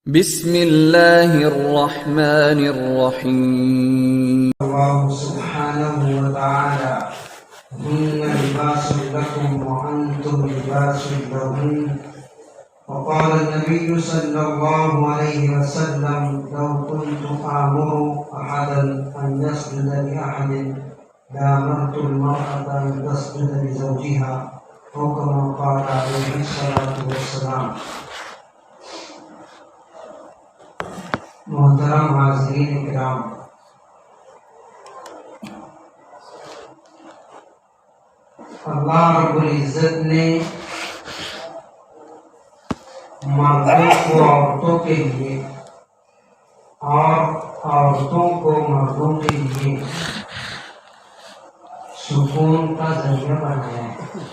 بسم اللہ الرحمن الرحیم۔ اللہ سبحانہ وتعالی هن لباس لكم وأنتم لباس لهم، وقال النبي صلى الله عليه وسلم لو كنت آمر أحدا أن يسجد لأحد لأمرت المرأة أن تسجد لزوجها أو كما قال عليه الصلاة والسلام۔ محترم حاضرین کرام، اللہ رب العزت نے مردوں کو عورتوں کے لیے اور عورتوں کو مردوں کے لیے سکون کا ذریعہ بنایا ہے۔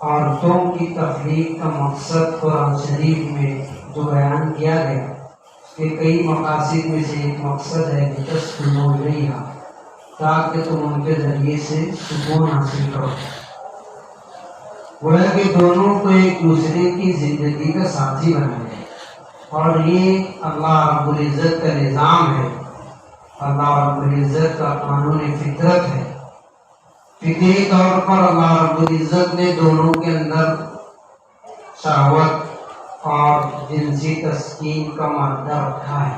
عورتوں کی تخلیق کا مقصد قرآن شریف میں جو بیان کیا گیا کہ کئی مقاصد میں سے ایک مقصد ہے کہ تسکنوا الیہا، تاکہ تم ان کے ذریعے سے سکون حاصل کرو۔ گویا کہ دونوں کو ایک دوسرے کی زندگی کا ساتھی بنائے، اور یہ اللہ رب العزت کا نظام ہے، اللہ رب العزت کا قانون فطرت ہے۔ فطری طور پر اللہ رب العزت نے دونوں کے اندر شہوت اور جنسی تسکین کا مادہ رکھا ہے،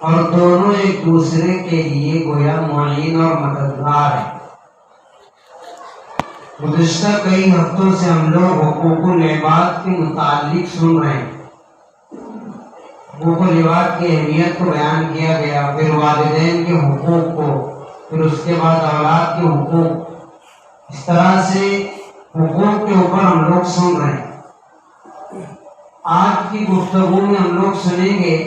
اور دونوں ایک دوسرے کے لیے گویا معین اور مددگار ہیں۔ گزشتہ کئی ہفتوں سے ہم لوگ حقوق العباد کے متعلق سن رہے ہیں۔ حقوق العباد کی اہمیت کو بیان کیا گیا، پھر والدین کے حقوق کو، پھر اس کے بعد اولاد کے حقوق، اس طرح سے حقوق کے اوپر ہم لوگ سن رہے ہیں۔ آج کی گفتگو میں ہم لوگ سنیں گے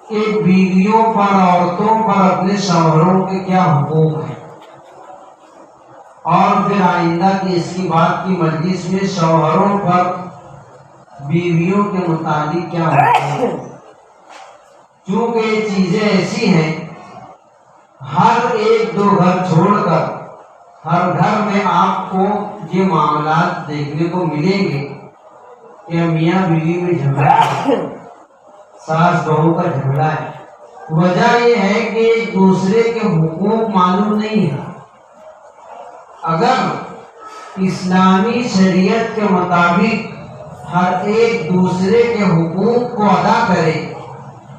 کہ بیویوں پر، عورتوں پر اپنے شوہروں کے کیا حقوق ہیں، اور پھر آئندہ کی اس کی بات کی مجلس میں شوہروں پر بیویوں کے متعلق کیا حقوق ہیں۔ چونکہ یہ چیزیں ایسی ہیں، ہر ایک دو گھر چھوڑ کر ہر گھر میں آپ کو یہ معاملات دیکھنے کو ملیں گے کہ میاں بیوی میں جھگڑا ہے، ساس بہو کا جھگڑا ہے۔ وجہ یہ ہے کہ ایک دوسرے کے حقوق معلوم نہیں ہے۔ اگر اسلامی شریعت کے مطابق ہر ایک دوسرے کے حقوق کو ادا کرے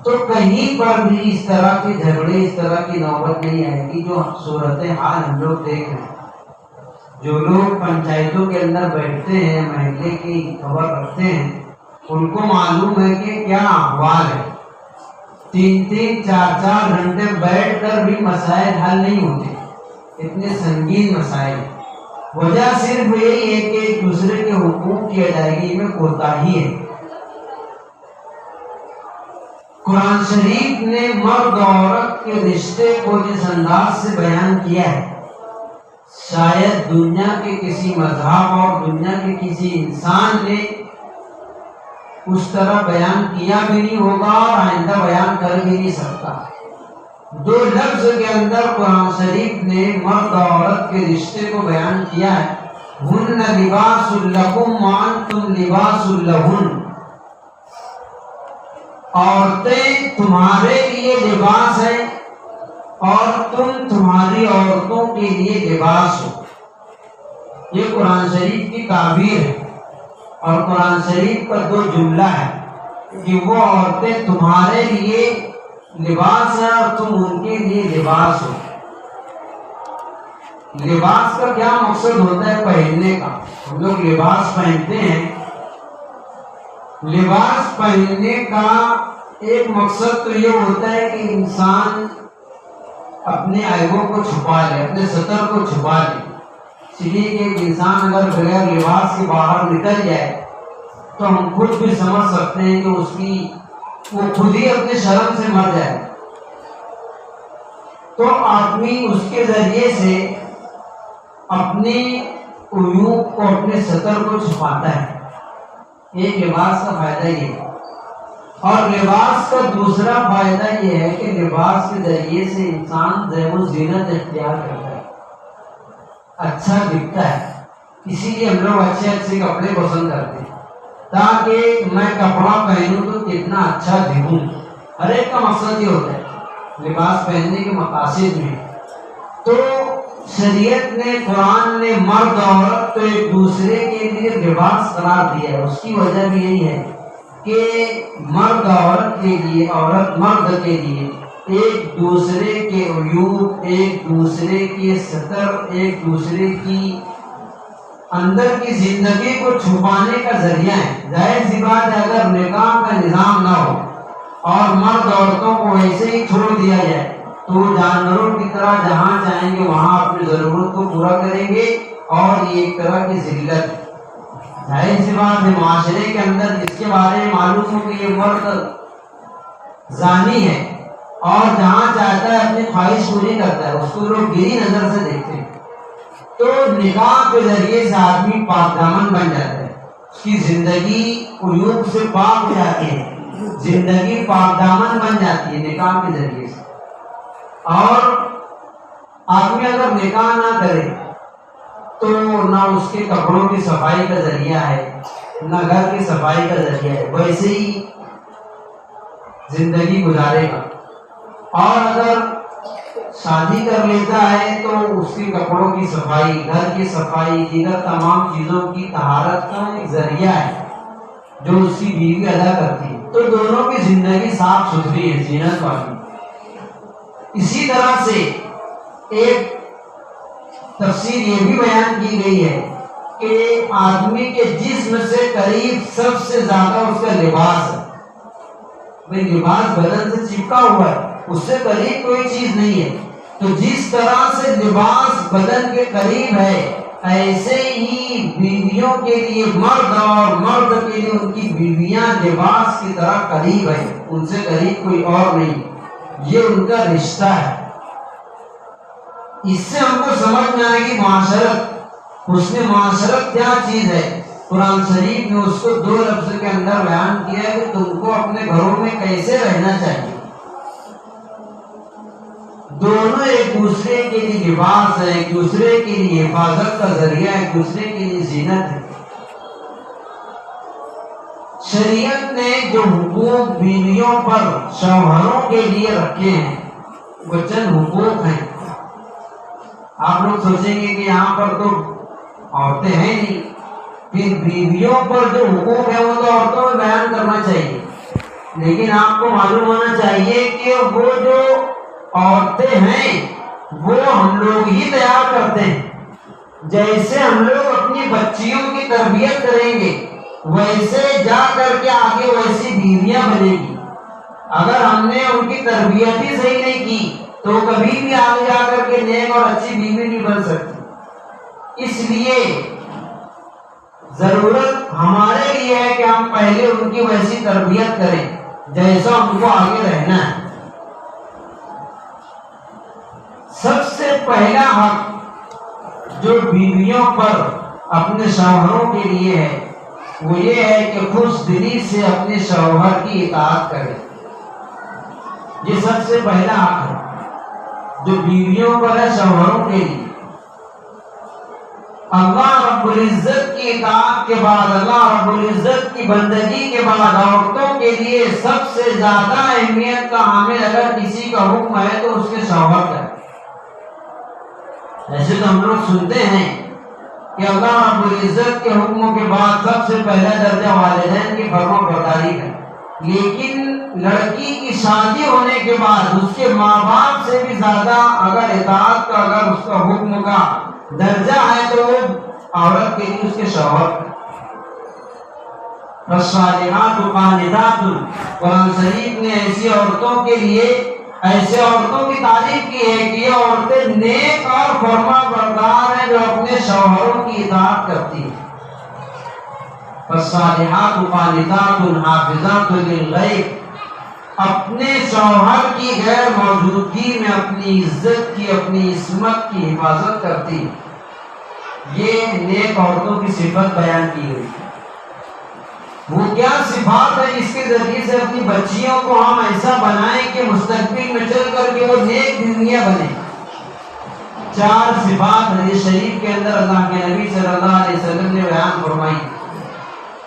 تو کہیں پر بھی اس طرح کے جھگڑے، اس طرح کی نوبت نہیں آئے گی جو صورتحال ہم لوگ دیکھ رہے ہیں۔ جو لوگ پنچایتوں کے اندر بیٹھتے ہیں، محلے کی خبر رکھتے ہیں، ان کو معلوم ہے کہ کیا احوال ہے۔ 3-3 4-4 گھنٹے بیٹھ کر بھی مسائل حل نہیں ہوتے، اتنے سنگین مسائل۔ وجہ صرف یہی ہے کہ ایک دوسرے کے حقوق کی ادائیگی میں کوتاہی ہے۔ قرآن شریف نے مرد و عورت کے رشتے کو جس انداز سے بیان کیا ہے، شاید دنیا کے کسی مذہب اور دنیا کے کسی انسان نے اس طرح بیان کیا بھی نہیں ہوگا، اور آئندہ بیان کر بھی نہیں سکتا۔ 2 لفظ کے اندر قرآن شریف نے مرد اور عورت کے رشتے کو بیان کیا ہے، ہن لباس لکم وانتم لباس لہن۔ عورتیں تمہارے لیے لباس ہیں اور تم تمہاری عورتوں کے لیے لباس ہو۔ یہ قرآن شریف کی تعبیر ہے، اور قرآن شریف کا 2 جملہ ہے کہ وہ عورتیں تمہارے لیے لباس ہیں اور تم ان کے لیے لباس ہو۔ لباس کا کیا مقصد ہوتا ہے؟ پہننے کا۔ ہم لوگ لباس پہنتے ہیں، لباس پہننے کا ایک مقصد تو یہ ہوتا ہے کہ انسان اپنے عیبوں کو چھپا لے، اپنے ستر کو چھپا لے۔ اس لیے کہ ایک انسان اگر بغیر لباس کے باہر نکل جائے تو ہم خود بھی سمجھ سکتے ہیں کہ وہ خود ہی اپنے شرم سے مر جائے۔ تو آدمی اس کے ذریعے سے اپنے عیوب کو، اپنے ستر کو چھپاتا ہے۔ ایک لباس کا فائدہ یہ ہے، اور لباس کا دوسرا فائدہ یہ ہے کہ لباس کے ذریعے سے انسان زیب و زینت اختیار کرتا ہے، اچھا دکھتا ہے۔ اسی لیے ہم لوگ اچھے کپڑے پسند کرتے ہیں۔ تاکہ میں کپڑا پہنوں تو کتنا اچھا دکھوں. ہر ایک کا مقصد یہ ہوتا ہے لباس پہننے کے مقاصد میں. تو شریعت نے، قرآن نے مرد اور عورت کو ایک دوسرے کے لیے لباس قرار دیا ہے. اس کی وجہ بھی یہی ہے کہ مرد عورت کے لیے، عورت مرد کے لیے ایک دوسرے کے عیوب، ایک دوسرے کے ستر، ایک دوسرے کی اندر کی زندگی کو چھپانے کا ذریعہ ہے. ظاہر سی بات ہے اگر نکاح کا نظام نہ ہو اور مرد عورتوں کو ایسے ہی چھوڑ دیا جائے تو وہ جانوروں کی طرح جہاں چاہیں گے وہاں اپنی ضرورت کو پورا کریں گے، اور یہ ایک طرح کی ذلت ہے. ظاہر سی بات ہے معاشرے کے اندر جس کے بارے میں معلوم ہو کہ یہ مرد زانی ہے اور جہاں چاہتا ہے اپنی خواہش پوری کرتا ہے، اس کو لوگ گری نظر سے دیکھتے ہیں. تو نکاح کے ذریعے سے آدمی پاک دامن بن جاتا ہے، اس کی زندگی عیوب سے پاک ہو جاتی ہے، زندگی پاک دامن بن جاتی ہے نکاح کے ذریعے سے. اور آدمی اگر نکاح نہ کرے تو نہ اس کے کپڑوں کی صفائی کا ذریعہ ہے، نہ گھر کی صفائی کا ذریعہ ہے، ویسے ہی زندگی گزارے گا. اور اگر شادی کر لیتا ہے تو اس کے کپڑوں کی صفائی، گھر کی صفائی، دیگر تمام چیزوں کی طہارت کا ایک ذریعہ ہے جو اس کی بیوی ادا کرتی ہے. تو دونوں کی زندگی صاف ستھری ہے، زینت والی. اسی طرح سے ایک تفسیر یہ بھی بیان کی گئی ہے کہ آدمی کے جسم سے قریب سب سے زیادہ اس کا لباس ہے. بھئی لباس بدن سے چپکا ہوا ہے، اس سے قریب کوئی چیز نہیں ہے. تو جس طرح سے لباس بدن کے قریب ہے، ایسے ہی بیویوں کے لیے مرد اور مرد کے لیے ان کی بیویاں لباس کی طرح قریب ہے، ان سے قریب کوئی اور نہیں. یہ ان کا رشتہ ہے. اس سے ہم کو سمجھ میں آئے گی معاشرت، حسن معاشرت کیا چیز ہے. قرآن شریف نے اس کو 2 لفظ کے اندر بیان کیا ہے کہ تم کو اپنے گھروں میں کیسے رہنا چاہیے. دونوں ایک دوسرے کے لیے لباس ہے، ایک دوسرے کے لیے حفاظت کا ذریعہ، ایک دوسرے کے لیے زینت ہے. شریعت نے جو حقوق بیویوں پر شوہروں کے لیے رکھے ہیں وہ چند حقوق ہیں. آپ لوگ سوچیں گے کہ یہاں پر تو عورتیں ہیں نہیں، پھر بیویوں پر جو حقوق ہے وہ تو عورتوں میں بیان کرنا چاہیے. لیکن آپ کو معلوم ہونا چاہیے کہ وہ جو عورتیں ہیں وہ ہم لوگ ہی تیار کرتے ہیں. جیسے ہم لوگ اپنی بچیوں کی تربیت کریں گے ویسے جا کر کے آگے ویسی بیویاں بنے گی. اگر ہم نے ان کی تربیت ہی صحیح نہیں کی تو کبھی بھی آگے جا کر کے نیک اور اچھی بیوی نہیں بن سکتی. اس لیے ضرورت ہمارے لیے ہے کہ ہم پہلے ان کی ویسی تربیت کریں جیسا ان کو آگے رہنا ہے. سب سے پہلا حق جو بیویوں پر اپنے شوہروں کے لیے ہے وہ یہ ہے کہ خوش دلی سے اپنے شوہر کی اطاعت کرے. یہ سب سے پہلا حق ہے جو بیویوں پر ہے شوہروں کے لیے. اللہ رب العزت کی اطاعت کے بعد، اللہ رب العزت کی بندگی کے بعد عورتوں کے لیے سب سے زیادہ اہمیت کا حامل اگر کسی کا حکم ہے تو اس کے شوہر کا ہے. ایسے تو ہم لوگ سنتے ہیں کہ اللہ رب العزت کے حکموں کے بعد سب سے پہلا درجہ والدین کی فرما برداری ہے. لیکن لڑکی کی شادی ہونے کے بعد اس کے ماں باپ سے بھی زیادہ اگر اطاعت کا، اگر اس کا حکم کا درجہ ہے تو وہ عورت کے لیے اس کے شوہر. فالصالحات قانتات، قرآن شریف نے ایسی عورتوں کے لیے، ایسے عورتوں کی تعریف کی ہے کہ یہ عورتیں نیک اور فرما بردار ہیں جو اپنے شوہروں کی اطاعت کرتی ہیں. فالصالحات قانتات حافظات للغیب، اپنے شوہر کی غیر موجودگی میں اپنی عزت کی، اپنی عصمت کی حفاظت کرتی ہیں. یہ نیک عورتوں کی صفت بیان کی گئی. وہ کیا صفات ہے جس کے ذریعے سے اپنی بچیوں کو ہم ایسا بنائیں کہ مستقبل میں چل کر کے وہ نیک بیویاں بنے. 4 صفات حدیث شریف کے اندر اللہ کے نبی صلی اللہ علیہ وسلم نے بیان فرمائی.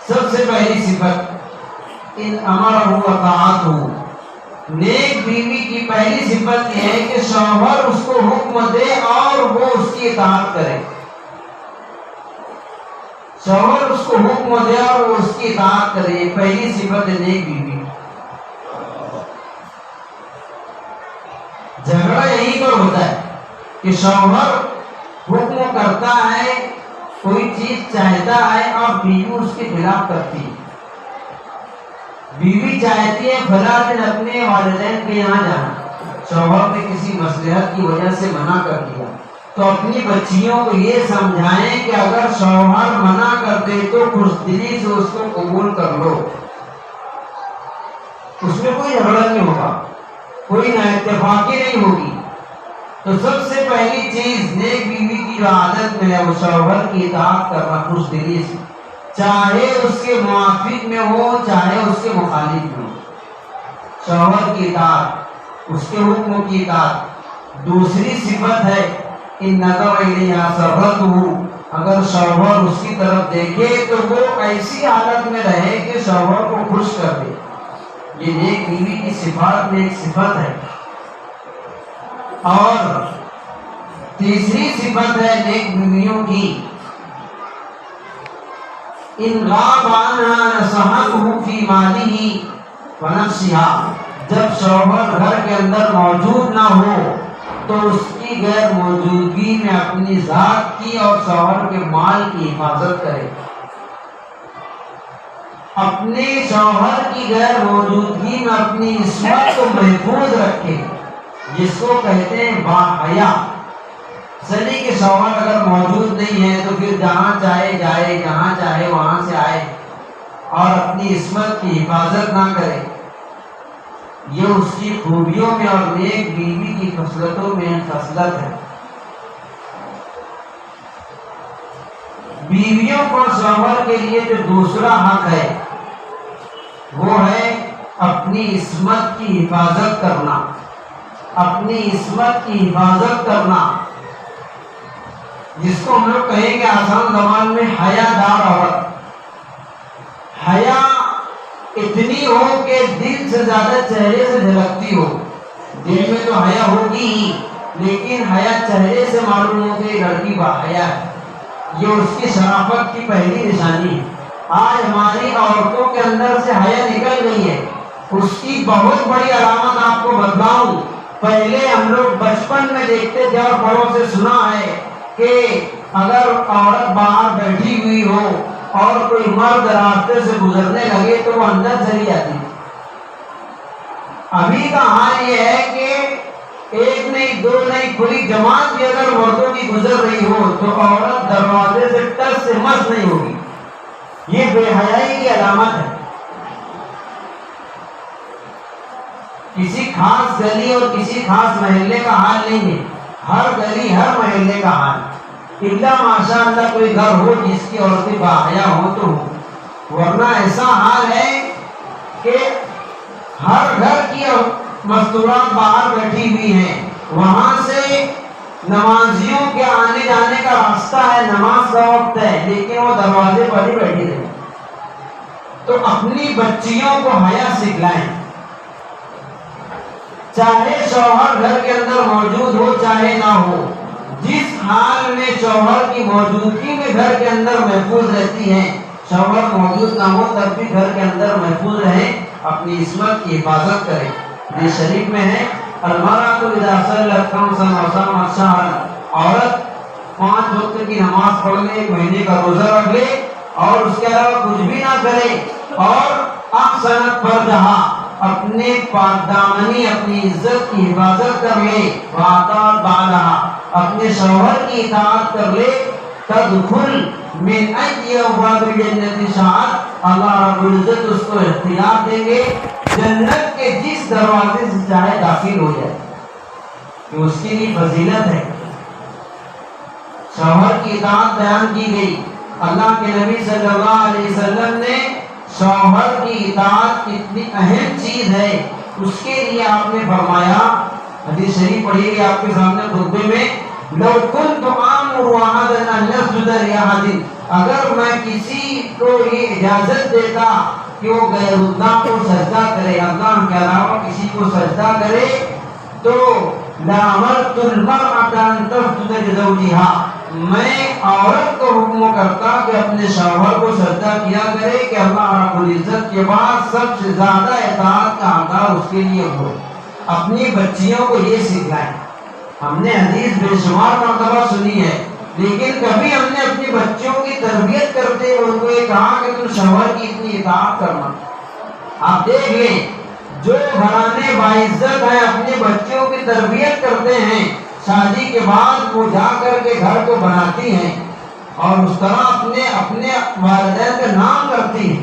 سب سے پہلی صفت ان امرہ وطاعتہ، نیک بیوی کی پہلی صفت یہ ہے کہ شوہر اس کو حکم دے اور وہ اس کی اطاعت کرے. شوہر اس کو حکم دے اور وہ اس کی اطاعت کرے، یہ پہلی صفت ہے نیک بیوی. جھگڑا یہیں پر ہوتا ہے کہ شوہر حکم کرتا ہے، کوئی چیز چاہتا ہے اور بیوی اس کے خلاف کرتی ہے. بیوی چاہتی ہے فلاں دن اپنے والدین کے یہاں جانا، شوہر نے کسی مصلحت کی وجہ سے منع کر دیا، تو اپنی بچیوں کو یہ سمجھائیں کہ اگر شوہر منع کر دے تو خوش دلی سے اس کو قبول کر لو، اس میں کوئی جھگڑا نہیں ہوگا، کوئی نا اتفاقی نہیں ہوگی. تو سب سے پہلی چیز نیک بیوی کی جو عادت میں ہے وہ شوہر کی اطاعت کرنا خوش دلی سے، چاہے اس کے موافق میں ہو چاہے اس کے مخالف میں ہو. شوہر کی اطاعت، اس کے حکم کی اطاعت. دوسری صفت ہے ان نظر الیہا سرتہ، اگر شوہر اس کی طرف دیکھے تو وہ ایسی حالت میں رہے کہ شوہر کو خوش کر دے. یہ نیک بیوی کی صفات میں ایک صفت ہے. اور تیسری صفت ہے نیک بیویوں کی ان غاب عنہا نصحته فی مالہ ونفسها، جب شوہر گھر کے اندر موجود نہ ہو تو اس کی غیر موجودگی میں اپنی ذات کی اور شوہر کے مال کی حفاظت کرے. اپنے شوہر کی غیر موجودگی میں اپنی عصمت کو محفوظ رکھے، جس کو کہتے ہیں باحیا. سنی کے شوہر اگر موجود نہیں ہے تو پھر جہاں چاہے جائے، جہاں چاہے وہاں سے آئے اور اپنی عصمت کی حفاظت نہ کرے. یہ اس کی خوبیوں میں اور نیک بیوی کی خصلتوں میں خصلت ہے. بیویوں کو شوہر کے لیے جو دوسرا حق ہے وہ ہے اپنی عصمت کی حفاظت کرنا. اپنی عصمت کی حفاظت کرنا، جس کو ہم لوگ کہیں گے آسان زبان میں حیا دار عورت. حیا اتنی ہو کہ دل سے زیادہ چہرے سے جھلکتی ہو. دل میں تو حیا ہوگی ہی، لیکن حیا چہرے سے معلوم ہو کہ لڑکی باحیا ہے. یہ اس کی شرافت کی پہلی نشانی ہے. آج ہماری عورتوں کے اندر سے حیا نکل گئی ہے. اس کی بہت بڑی علامت آپ کو بتلاؤں. پہلے ہم لوگ بچپن میں دیکھتے تھے اور بڑوں سے سنا ہے کہ اگر عورت باہر بیٹھی ہوئی ہو اور کوئی مرد راستے سے گزرنے لگے تو وہ اندر چلی جاتی. ابھی کا حال یہ ہے کہ ایک نہیں دو نہیں پوری جماعت بھی اگر مردوں کی گزر رہی ہو تو عورت دروازے سے ٹس سے مس نہیں ہوگی. یہ بے حیائی کی علامت ہے. کسی خاص گلی اور کسی خاص محلے کا حال نہیں ہے، ہر گلی ہر محلے کا حال. الا ماشاء اللہ کوئی گھر ہو جس کی عورتیں باحیا ہو تو ہو، ورنہ ایسا حال ہے کہ ہر گھر کی مستورات باہر بیٹھی ہوئی ہیں. وہاں سے نمازیوں کے آنے جانے کا راستہ ہے، نماز کا وقت ہے، لیکن وہ دروازے پر ہی بیٹھی رہی. تو اپنی بچیوں کو حیا سکھلائیں. چاہے شوہر گھر کے اندر موجود ہو چاہے نہ ہو، جس حال میں شوہر کی موجودگی میں گھر کے اندر محفوظ رہتی ہیں، شوہر موجود نہ ہو تب بھی گھر کے اندر محفوظ رہیں، اپنی عصمت کی حفاظت کریں. یہ شریف میں ہے المرأۃ اذا صلت خمسا وصامت شہرا، عورت 5 وقت کی نماز پڑھ لے، 1 مہینے کا روزہ رکھ لے اور اس کے علاوہ کچھ بھی نہ کرے، اور احسنت فرجہا، اپنے پاک دامنی اپنی عزت کی حفاظت کر لے، واطاعت بعلہا، اپنے شوہر کی اطاعت کر لے، تدخل من ای ابواب الجنت شاءت، اللہ رب العزت اس کو اختیار دیں گے جنت کے جس دروازے سے چاہے داخل ہو جائے. کہ اس کے لیے فضیلت ہے. شوہر کی اطاعت بیان کی گئی. اللہ کے نبی صلی اللہ علیہ وسلم نے شوہر کی اطاعت کتنی اہم چیز ہے اس کے لیے آپ نے فرمایا، حدیث شریف پڑھیے گی آپ کے سامنے خطبے میں، لو كنت آمر احدا ان يسجد لاحد اگر میں کسی کو یہ اجازت دیتا کہ وہ غیر اللہ کو سجدہ کرے، اللہ کے علاوہ کسی کو سجدہ کرے، تو لَأَمَرْتُ الْمَرْأَةَ أَن تَسْجُدَ لِزَوْجِهَا، میں عورت کو حکم کرتا کہ اپنے شوہر کو سجدہ کیا کرے کہ اللہ رب العزت کے بعد سب سے زیادہ اطاعت کا حقدار اس کے لیے ہو۔ اپنی بچیوں کو یہ سکھائیں۔ ہم نے حدیث بے شمار مرتبہ سنی ہے، لیکن کبھی ہم نے اپنی بچوں کی تربیت کرتے ہوئے ان کو یہ کہا کہ تم شوہر کی اتنی اطاعت کرنا۔ آپ دیکھ لیں، جو گھرانے باعزت ہیں اپنے بچوں کی تربیت کرتے ہیں، شادی کے بعد وہ جا کر کے گھر کو بناتی ہیں اور اس طرح اپنے والدین کا نام کرتی ہیں۔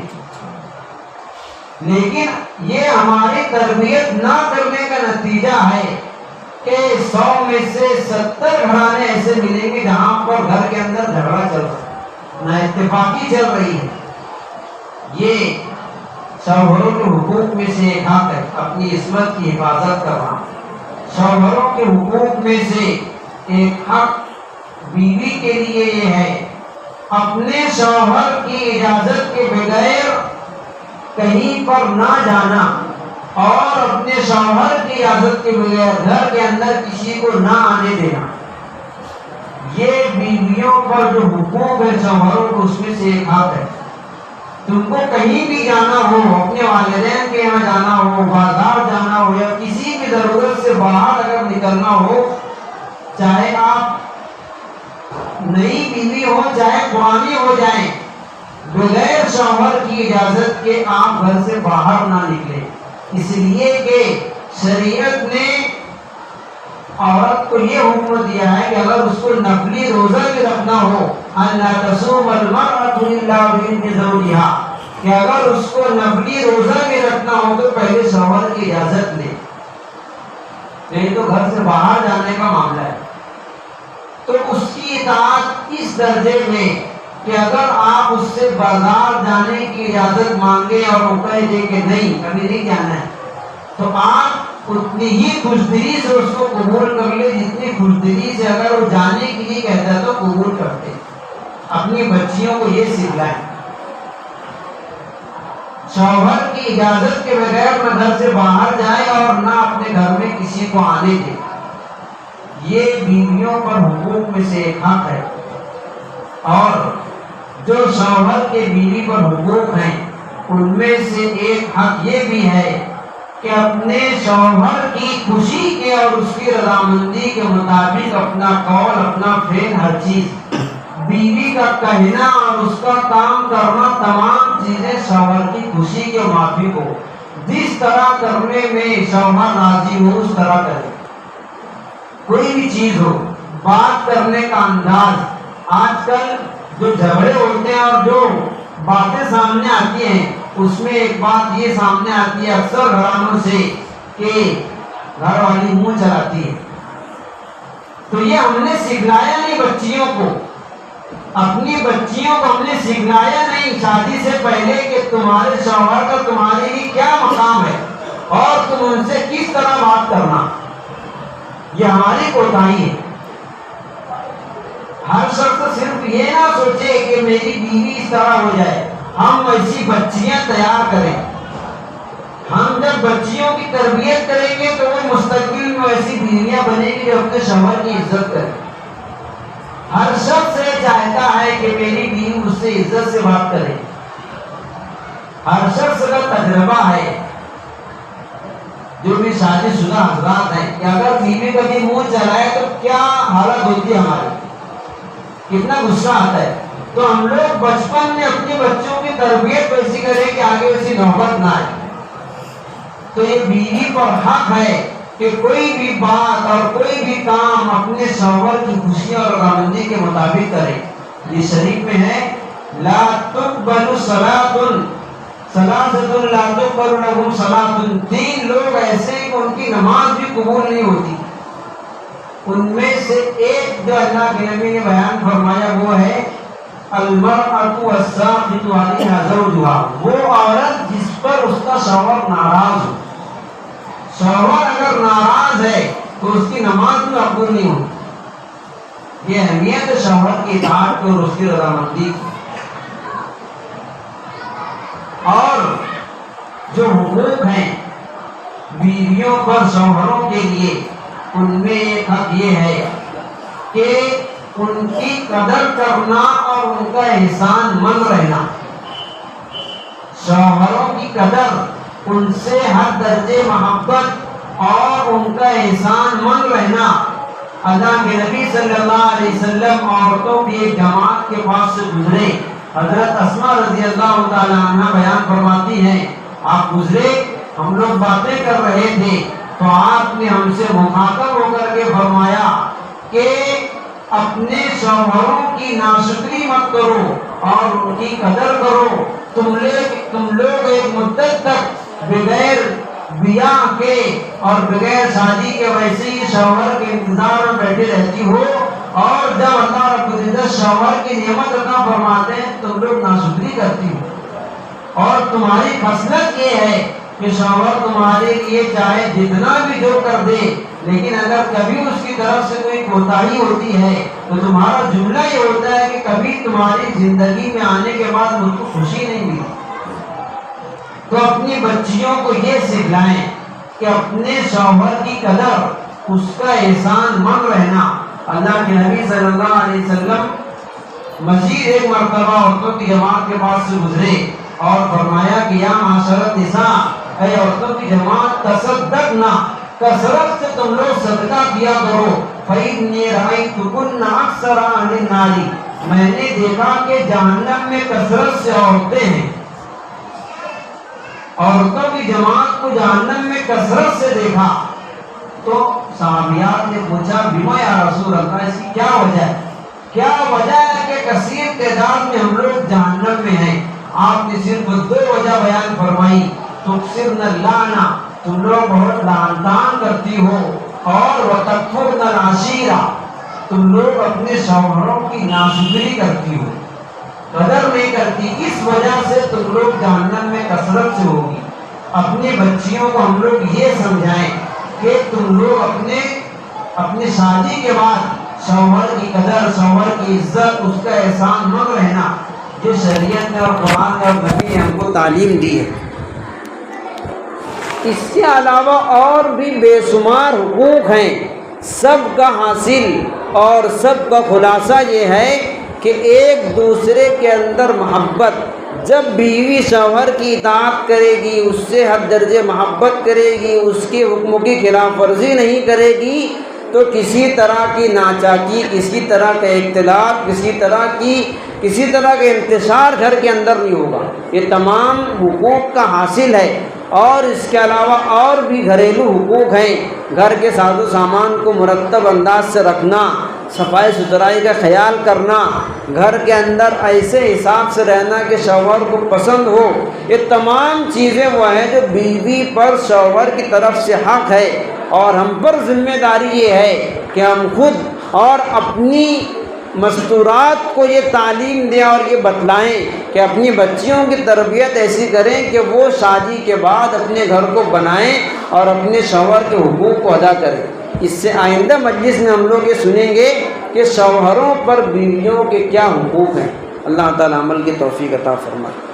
لیکن یہ ہماری تربیت نہ کرنے کا نتیجہ ہے کہ 100 میں سے 70 گھرانے ایسے ملیں گے جہاں پر گھر کے اندر جھگڑا چل رہا ہے، نہ اتفاقی چل رہی ہے۔ یہ شوہروں کے حقوق میں سے ایک حق ہے اپنی عصمت کی حفاظت کرنا۔ شوہروں کے حقوق میں سے ایک حق بیوی کے لیے یہ ہے اپنے شوہر کی اجازت کے بغیر کہیں پر نہ جانا اور اپنے شوہر کی اجازت کے بغیر گھر کے اندر کسی کو نہ آنے دینا۔ یہ بیویوں پر جو حقوق ہے شوہروں کو، اس میں سے ایک حق ہے۔ تم کو کہیں بھی جانا ہو، اپنے والدین کے یہاں جانا ہو، بازار جانا ہو یا کسی بھی ضرورت سے باہر اگر نکلنا ہو، چاہے آپ نئی بیوی ہو چاہے پرانی ہو جائیں، بغیر شوہر کی اجازت کے آپ گھر سے باہر نہ نکلیں، اس لیے کہ شریعت نے عورت کو یہ حکم دیا ہے کہ اگر اس کو نفلی روزہ بھی رکھنا ہو، اللہ تصوم المرأة الا بإذن زوجها، کہ اگر اس کو نفلی روزہ بھی رکھنا ہو تو پہلے شوہر کی اجازت لے، نہیں تو گھر سے باہر جانے کا معاملہ ہے۔ تو اس کی اطاعت اس درجے میں کہ اگر آپ اس سے بازار جانے کی اجازت مانگے اور وہ کہہ دے کہ نہیں کبھی نہیں جانا ہے، تو آپ اتنی ہی خوشدلی سے اس کو قبول کر لے جتنی خوشدلی سے اگر وہ جانے کے لیے کہتا ہے تو قبول کرتے۔ اپنی بچیوں کو یہ سکھلائیں، شوہر کی اجازت کے بغیر نہ گھر سے باہر جائے اور نہ اپنے گھر میں کسی کو آنے دے۔ یہ بیویوں پر حقوق میں سے ایک حق ہے۔ اور جو شوہر کے بیوی پر حقوق ہیں ان میں سے ایک حق یہ بھی ہے کہ اپنے شوہر کی خوشی کے اور اس کی رضامندی کے مطابق اپنا قول اپنا فعل ہر چیز، بیوی کا کہنا اور اس کا کام کرنا، تمام چیزیں شوہر کی خوشی کے موافق ہو، جس طرح کرنے میں شوہر راضی ہو اس طرح کرے۔ کوئی بھی چیز ہو، بات کرنے کا انداز، آج کل جو جھگڑے ہوتے ہیں اور جو باتیں سامنے آتی ہیں اس میں ایک بات یہ سامنے آتی ہے اکثر گھرانوں سے کہ گھر والی منہ چلاتی ہے۔ تو یہ ہم نے سکھلایا نہیں بچیوں کو، اپنی بچیوں کو ہم نے سکھلایا نہیں شادی سے پہلے کہ تمہارے شوہر کا تمہارے لیے کیا مقام ہے اور تم ان سے کس طرح بات کرنا، یہ ہماری کوتاہی ہے۔ ہر شخص صرف یہ نہ سوچے کہ میری بیوی اس طرح ہو جائے، ہم ایسی بچیاں تیار کریں۔ ہم جب بچیوں کی تربیت کریں گے تو وہ مستقبل میں ایسی بیویاں بنے گی جو اپنے شوہر کی عزت کریں۔ ہر شخص یہ چاہتا ہے کہ میری بیوی مجھ سے عزت سے بات کرے۔ ہر شخص کا تجربہ ہے، جو بھی شادی شدہ حضرات ہیں، کہ اگر بیوی کبھی منہ چلائے تو کیا حالت ہوتی ہے ہماری، کتنا غصہ آتا ہے۔ تو ہم لوگ بچپن میں اپنے بچوں کی تربیت ویسی کریں کہ آگے ویسی نوبت نہ آئے۔ تو یہ بیوی پر حق ہے کہ کوئی بھی بات اور کوئی بھی کام اپنے شوہر کی خوشی اور رضامندی کے مطابق کرے۔ یہ شریف میں ہے لا تقبل صلاۃ ثلاثۃ لا تقبل لهم صلاۃ، 3 لوگ ایسے کہ ان کی نماز بھی قبول نہیں ہوتی۔ ان میں سے ایک جو اللہ کے نبی نے بیان فرمایا وہ ہے المرأة الساخط علیہا زوجہا، وہ عورت جس پر اس کا شوہر ناراض ہو۔ شوہر اگر ناراض ہے تو اس کی نماز بھی قبول نہیں ہوتی۔ یہ اہمیت شوہر کی اطاعت اور اس کی رضامندی کی۔ اور جو حقوق ہیں بیویوں پر شوہروں کے لیے، ان میں ایک حق یہ ہے کہ ان کی قدر کرنا اور ان کا احسان مند رہنا۔ شوہروں کی قدر، ان سے ہر درجے محبت اور ان کا احسان مند رہنا۔ اللہ کے نبی صلی اللہ علیہ وسلم عورتوں کی ایک جماعت کے پاس سے گزرے۔ حضرت اسماء رضی اللہ تعالی عنہ بیان فرماتی ہیں، آپ گزرے، ہم لوگ باتیں کر رہے تھے تو آپ نے ہم سے مخاطب ہو کر کے فرمایا کہ اپنے شوہروں کی ناشکری مت کرو اور ان کی قدر کرو۔ تم لوگ ایک مدت تک بغیر بیاہ کے اور بغیر شادی کے ویسے ہی شوہر کے انتظار میں بیٹھے رہتی ہو، اور جب اللہ رب العزت شوہر کی نعمت عطا فرماتے ہیں تم لوگ ناشکری کرتی ہو۔ اور تمہاری خصلت یہ ہے کہ شوہر تمہارے لیے چاہے جتنا بھی جو کر دے، لیکن اگر کبھی اس کی طرف سے کوئی کوتاہی ہوتی ہے تو تمہارا جملہ یہ ہوتا ہے کہ کبھی تمہاری زندگی میں آنے کے بعد مجھ کو خوشی نہیں ملی۔ تو اپنی بچیوں کو یہ سکھلائیں کہ اپنے شوہر کی قدر، اس کا احسان مند رہنا۔ اللہ کے نبی صلی اللہ علیہ وسلم مزید ایک مرتبہ عورتوں کی جماعت کے پاس سے گزرے اور فرمایا کہ یا معاشر النساء، اے عورتوں کی جماعت، تصدقنا، کثرت سے تم لوگ صدقہ کیا کرو، فإنی رأیتکن اکثر اہل النار، میں نے دیکھا کہ جہنم میں کثرت سے عورتیں ہیں۔ عورتوں کی جماعت کو جہنم میں کثرت سے دیکھا تو صحابیات نے پوچھا بما یا رسول اللہ، اس کی کیا وجہ ہے؟ کیا وجہ ہے کہ کثیر تعداد میں ہم لوگ جہنم میں ہیں؟ آپ نے صرف دو وجہ بیان فرمائی، تکثرن اللعنہ، تم لوگ بہت لعن طعن کرتی ہو، اور وتکفرن العشیرہ، تم لوگ اپنے شوہروں کی ناشکری کرتی ہو، قدر نہیں کرتی، اس وجہ سے تم لوگ جہنم میں کثرت سے ہوگی۔ اپنی بچیوں کو ہم لوگ یہ سمجھائیں کہ تم لوگ اپنے شادی کے بعد شوہر کی قدر، شوہر کی عزت، اس کا احسان مند رہنا، جو شریعت نے اور قرآن نے اور نبی نے ہم کو تعلیم دی ہے۔ اس کے علاوہ اور بھی بے شمار حقوق ہیں، سب کا حاصل اور سب کا خلاصہ یہ ہے کہ ایک دوسرے کے اندر محبت۔ جب بیوی شوہر کی اطاعت کرے گی، اس سے حد درجے محبت کرے گی، اس کے حکموں کی خلاف ورزی نہیں کرے گی، تو کسی طرح کی ناچاکی، کسی طرح کا اختلاف، کسی طرح کا انتشار گھر کے اندر نہیں ہوگا۔ یہ تمام حقوق کا حاصل ہے۔ اور اس کے علاوہ اور بھی گھریلو حقوق ہیں، گھر کے ساز و سامان کو مرتب انداز سے رکھنا، صفائی ستھرائی کا خیال کرنا، گھر کے اندر ایسے حساب سے رہنا کہ شوہر کو پسند ہو۔ یہ تمام چیزیں وہ ہیں جو بیوی پر شوہر کی طرف سے حق ہے، اور ہم پر ذمہ داری یہ ہے کہ ہم خود اور اپنی مستورات کو یہ تعلیم دیں اور یہ بتلائیں کہ اپنی بچیوں کی تربیت ایسی کریں کہ وہ شادی کے بعد اپنے گھر کو بنائیں اور اپنے شوہر کے حقوق کو ادا کریں۔ اس سے آئندہ مجلس میں ہم لوگ یہ سنیں گے کہ شوہروں پر بیویوں کے کیا حقوق ہیں۔ اللہ تعالی عمل کی توفیق عطا فرمائے۔